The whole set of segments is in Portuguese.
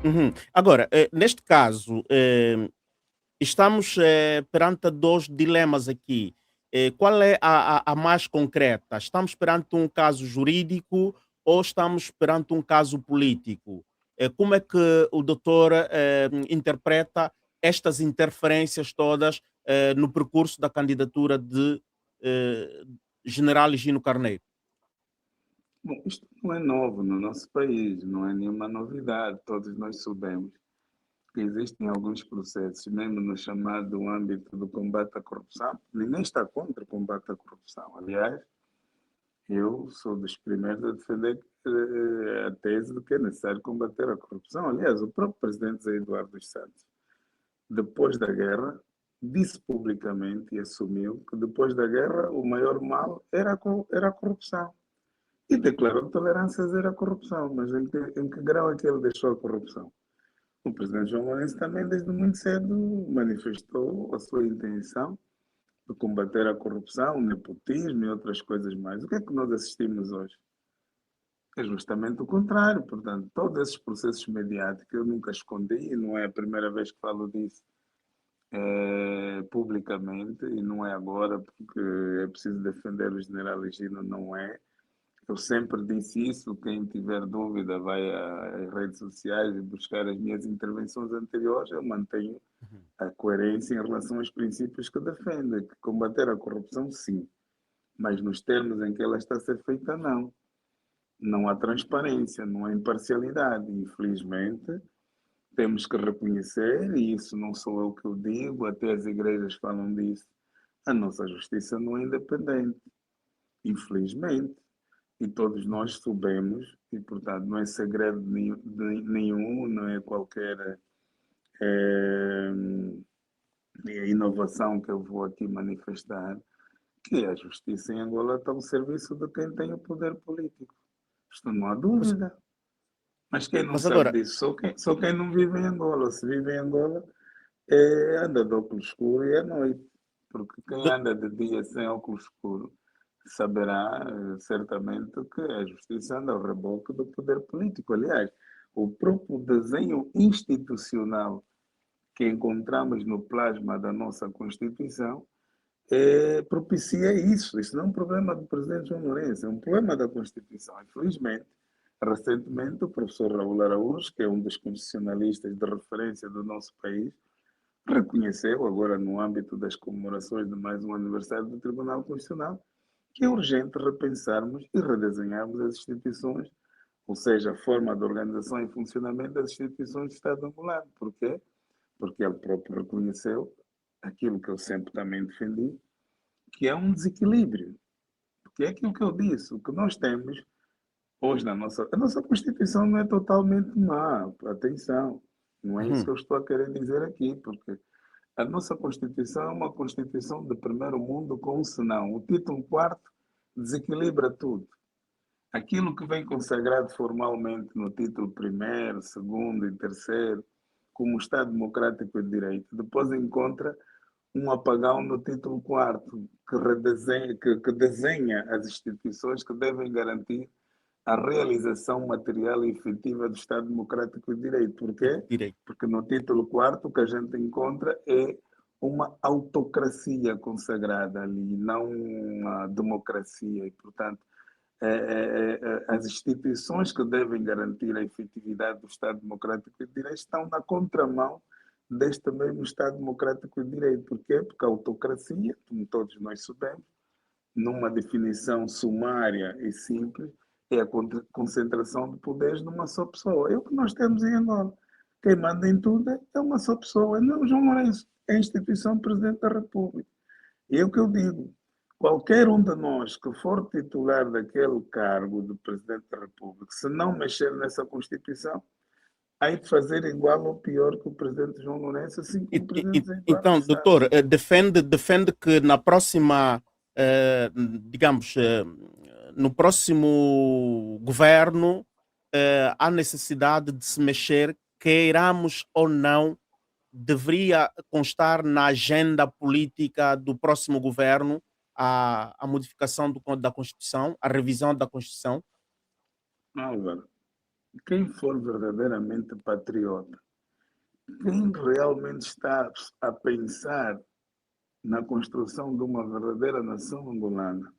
Uhum. Agora, neste caso, estamos perante dois dilemas aqui. Qual é a mais concreta? Estamos perante um caso jurídico ou estamos perante um caso político? Como é que o doutor interpreta estas interferências todas no percurso da candidatura de eh, General Higino Carneiro? Bom, isto não é novo no nosso país, não é nenhuma novidade. Todos nós sabemos que existem alguns processos, mesmo no chamado âmbito do combate à corrupção. Ninguém está contra o combate à corrupção. Aliás, eu sou dos primeiros a defender a tese de que é necessário combater a corrupção. Aliás, o próprio presidente Zé Eduardo dos Santos, depois da guerra, disse publicamente e assumiu que depois da guerra o maior mal era a corrupção. E declarou tolerância zero à corrupção. Mas em que grau é que ele deixou a corrupção? O presidente João Lourenço também, desde muito cedo, manifestou a sua intenção de combater a corrupção, o nepotismo e outras coisas mais. O que é que nós assistimos hoje? É justamente o contrário. Portanto, todos esses processos mediáticos eu nunca escondi, e não é a primeira vez que falo disso publicamente, e não é agora, porque é preciso defender o general Higino, não é. Eu sempre disse isso. Quem tiver dúvida vai às redes sociais e buscar as minhas intervenções anteriores. Eu mantenho Uhum. a coerência em relação aos princípios que defendo. Que combater a corrupção, sim, mas nos termos em que ela está a ser feita, não. Não há transparência, não há imparcialidade. Infelizmente, temos que reconhecer, e isso não sou eu que o digo, até as igrejas falam disso, a nossa justiça não é independente, infelizmente. E todos Uhum. nós sabemos, e portanto não é segredo nenhum, não é qualquer eh, inovação que eu vou aqui manifestar, que a justiça em Angola está ao serviço de quem tem o poder político. Isto não há Mas, dúvida. Mas quem não mas sabe agora, disso, só quem não vive em Angola. Se vive em Angola, anda de óculos escuro e à noite. Porque quem do- anda de dia sem óculos escuro saberá certamente que a justiça anda ao reboque do poder político. Aliás, o próprio desenho institucional que encontramos no plasma da nossa Constituição propicia isso. Isso não é um problema do presidente João Lourenço, é um problema da Constituição. Infelizmente, Uhum. recentemente, o professor Raul Araújo, que é um dos constitucionalistas de referência do nosso país, reconheceu, agora no âmbito das comemorações de mais um aniversário do Tribunal Constitucional, que é urgente repensarmos e redesenharmos as instituições, ou seja, a forma de organização e funcionamento das instituições do Estado angolano. Por quê? Porque ele próprio reconheceu aquilo que eu sempre também defendi, que é um desequilíbrio. Porque é aquilo que eu disse, o que nós temos hoje a nossa Constituição não é totalmente má, atenção, não é isso que Uhum. eu estou a querer dizer aqui, porque a nossa Constituição é uma Constituição de primeiro mundo com um senão. O título quarto desequilibra tudo. Aquilo que vem consagrado formalmente no título primeiro, segundo e terceiro, como Estado Democrático e de Direito, depois encontra um apagão no título quarto, que desenha as instituições que devem garantir a realização material e efetiva do Estado Democrático e de Direito. E de Porquê? direito. Porque no título quarto o que a gente encontra é uma autocracia consagrada ali, não uma democracia. E, portanto, as instituições que devem garantir a efetividade do Estado Democrático e de Direito estão na contramão deste mesmo Estado Democrático e de Direito. Porquê? Porque a autocracia, como todos nós sabemos, numa definição sumária e simples, é a concentração de poderes numa só pessoa. É o que nós temos em Angola. Quem manda em tudo é uma só pessoa. Não, João Lourenço é a instituição Presidente da República. E é o que eu digo. Qualquer um de nós que for titular daquele cargo de Presidente da República, se não mexer nessa Constituição, há de fazer igual ou pior que o Presidente João Lourenço, assim como o Presidente Zé Eduardo Então, dos Santos. doutor, defende que na próxima, digamos, no próximo governo, há necessidade de se mexer, queiramos ou não, deveria constar na agenda política do próximo governo a modificação da Constituição, a revisão da Constituição? Álvaro, quem for verdadeiramente patriota, quem realmente está a pensar na construção de uma verdadeira nação angolana,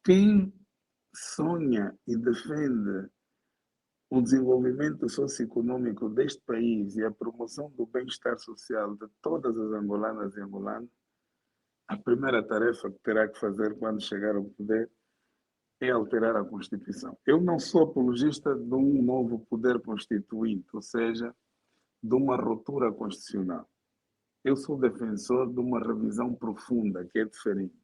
quem sonha e defende o desenvolvimento socioeconômico deste país e a promoção do bem-estar social de todas as angolanas e angolanos, a primeira tarefa que terá que fazer quando chegar ao poder é alterar a Constituição. Eu não sou apologista de um novo poder constituinte, ou seja, de uma ruptura constitucional. Eu sou defensor de uma revisão profunda, que é diferente.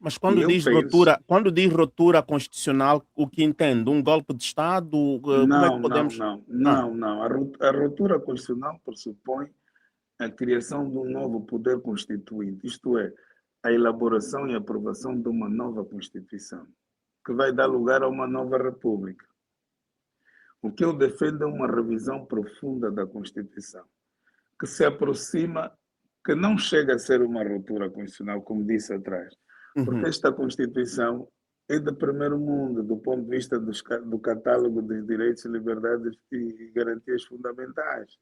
Mas E eu penso, quando diz ruptura constitucional, o que entende? Um golpe de Estado? Como é que não, não, podemos. não, Ah, não, não. A ruptura constitucional pressupõe a criação de um novo poder constituinte, isto é, a elaboração e aprovação de uma nova Constituição, que vai dar lugar a uma nova República. O que eu defendo é uma revisão profunda da Constituição, que se aproxima, que não chega a ser uma ruptura constitucional, como disse atrás, porque uhum. esta Constituição é de primeiro mundo, do ponto de vista do catálogo dos direitos, liberdades e garantias fundamentais.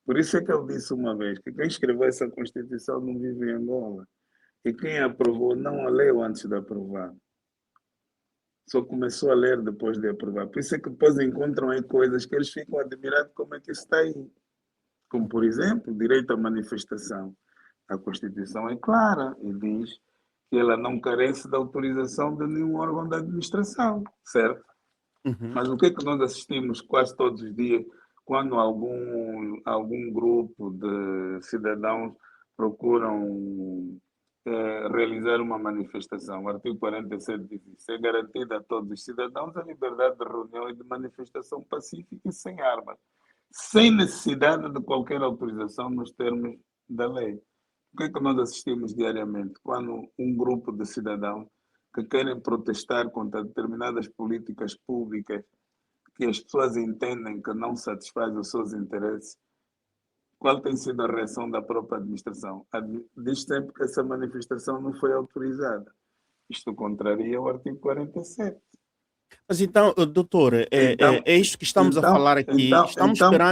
Por isso é que eu disse uma vez que quem escreveu essa Constituição não vive em Angola. E quem a aprovou não a leu antes de aprovar. Só começou a ler depois de aprovar. Por isso é que depois encontram aí coisas que eles ficam admirados como é que isso está aí. Como, por exemplo, o direito à manifestação. A Constituição é clara e diz que ela não carece da autorização de nenhum órgão da administração, certo? Uhum. Mas o que é que nós assistimos quase todos os dias quando algum grupo de cidadãos procuram realizar uma manifestação? O artigo 47 diz isso. É garantida a todos os cidadãos a liberdade de reunião e de manifestação pacífica e sem armas, sem necessidade de qualquer autorização nos termos da lei. O que é que nós assistimos diariamente? Quando um grupo de cidadãos que querem protestar contra determinadas políticas públicas que as pessoas entendem que não satisfaz os seus interesses, qual tem sido a reação da própria administração? Diz sempre que essa manifestação não foi autorizada. Isto contraria o artigo 47. Mas então, doutor, Então, é isto que estamos a falar aqui.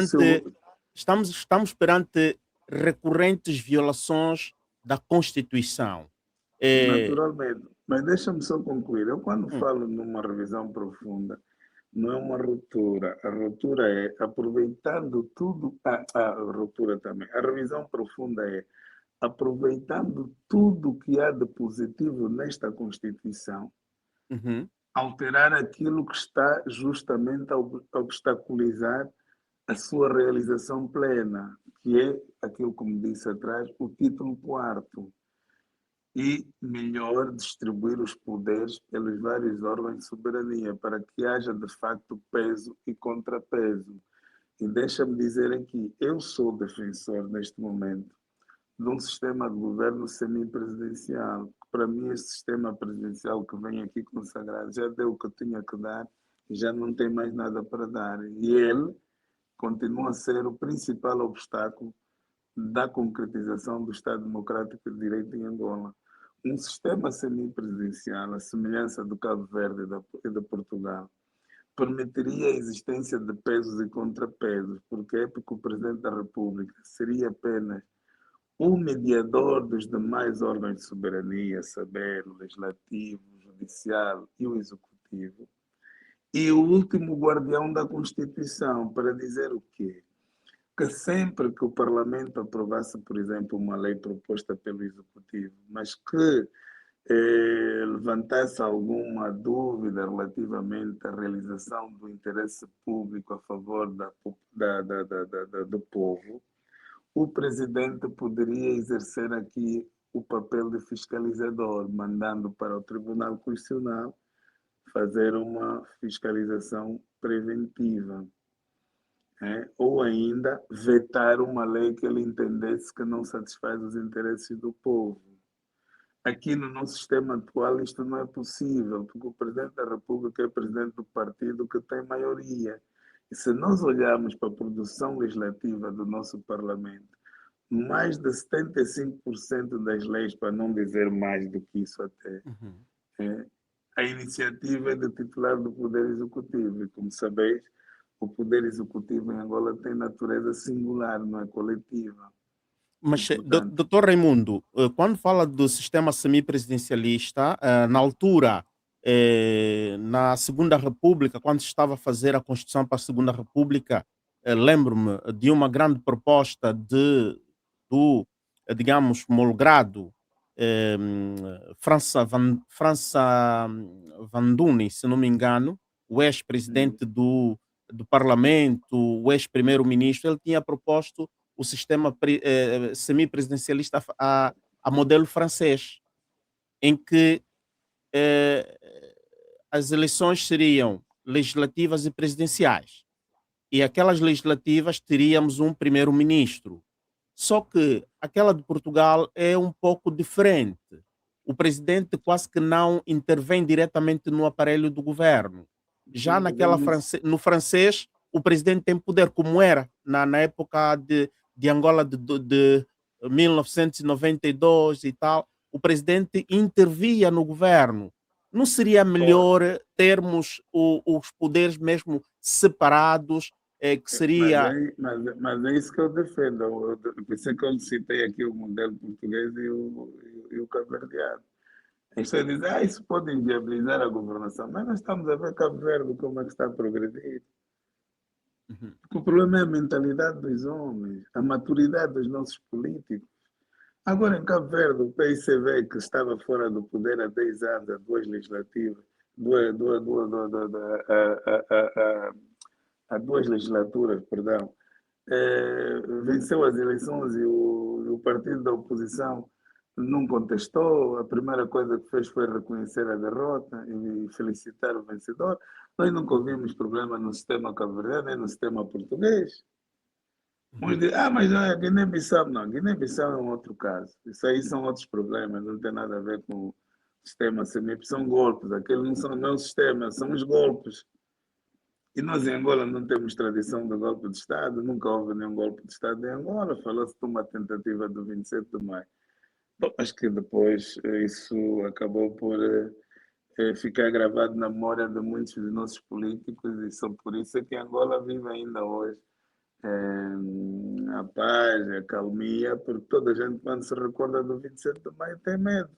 se o, Estamos perante recorrentes violações da Constituição. É, naturalmente, mas deixa-me só concluir. Eu, quando hum, falo numa revisão profunda, não é uma ruptura. A ruptura é aproveitando tudo. A ruptura também. A revisão profunda é aproveitando tudo que há de positivo nesta Constituição, uhum. alterar aquilo que está justamente a obstaculizar a sua realização plena, que é aquilo, como disse atrás, o título quarto, e melhor distribuir os poderes pelos vários órgãos de soberania, para que haja de facto peso e contrapeso. E deixa-me dizer aqui, eu sou defensor neste momento de um sistema de governo semipresidencial. Para mim, este sistema presidencial que vem aqui consagrado já deu o que tinha que dar e já não tem mais nada para dar. E ele continua a ser o principal obstáculo da concretização do Estado Democrático de Direito em Angola. Um sistema semipresidencial, a semelhança do Cabo Verde e de Portugal, permitiria a existência de pesos e contrapesos, porque é porque o Presidente da República seria apenas o mediador dos demais órgãos de soberania, saber, o legislativo, o judicial e o executivo, e o último guardião da Constituição, para dizer o quê? Que sempre que o Parlamento aprovasse, por exemplo, uma lei proposta pelo Executivo, mas que levantasse alguma dúvida relativamente à realização do interesse público a favor do povo, o presidente poderia exercer aqui o papel de fiscalizador, mandando para o Tribunal Constitucional fazer uma fiscalização preventiva. Ou ainda vetar uma lei que ele entendesse que não satisfaz os interesses do povo. Aqui no nosso sistema atual isto não é possível, porque o Presidente da República é presidente do partido que tem maioria. E se nós olharmos para a produção legislativa do nosso Parlamento, mais de 75% das leis, para não dizer mais do que isso até, Uhum. é, a iniciativa é do titular do Poder Executivo. E, como sabeis, o poder executivo em Angola tem natureza singular, não é coletiva. E, Mas, portanto, doutor Raimundo, quando fala do sistema semipresidencialista, na altura, na Segunda República, quando se estava a fazer a Constituição para a Segunda República, lembro-me de uma grande proposta digamos, Molgrado, eh, França Van Doune, se não me engano, o ex-presidente do Parlamento, o ex-primeiro-ministro, ele tinha proposto o sistema semipresidencialista a modelo francês, em que eh, as eleições seriam legislativas e presidenciais. E aquelas legislativas teríamos um primeiro-ministro. Só que aquela de Portugal é um pouco diferente. O presidente quase que não intervém diretamente no aparelho do governo. Já no francês, o presidente tem poder, como era na época de Angola de 1992 e tal. O presidente intervia no governo. Não seria melhor termos os poderes mesmo separados, que seria. Mas é isso que eu defendo. Por isso é que eu citei aqui o modelo português e o cabo-verdiano. A gente diz, isso pode inviabilizar a governação, mas nós estamos a ver Cabo Verde como é que está a progredir. Uhum. O problema é a mentalidade dos homens, a maturidade dos nossos políticos. Agora, em Cabo Verde, o PICV, que estava fora do poder há 10 anos, há duas legislativas, há duas legislaturas, perdão, venceu as eleições e o partido da oposição não contestou. A primeira coisa que fez foi reconhecer a derrota e felicitar o vencedor. Nós nunca ouvimos problema no sistema cabo-verdiano nem no sistema português. Uns Uhum. dizem, mas não é Guiné-Bissau. Não, Guiné-Bissau é um outro caso. Isso aí são outros problemas, não tem nada a ver com o sistema semi. São golpes, aquele não é o sistema, são os golpes. E nós em Angola não temos tradição de golpe de Estado, nunca houve nenhum golpe de Estado em Angola, falou-se de uma tentativa do 27 de maio. Bom, acho que depois isso acabou por ficar gravado na memória de muitos dos nossos políticos e só por isso é que Angola vive ainda hoje a paz, a calmia, porque toda a gente quando se recorda do 27 de maio tem medo.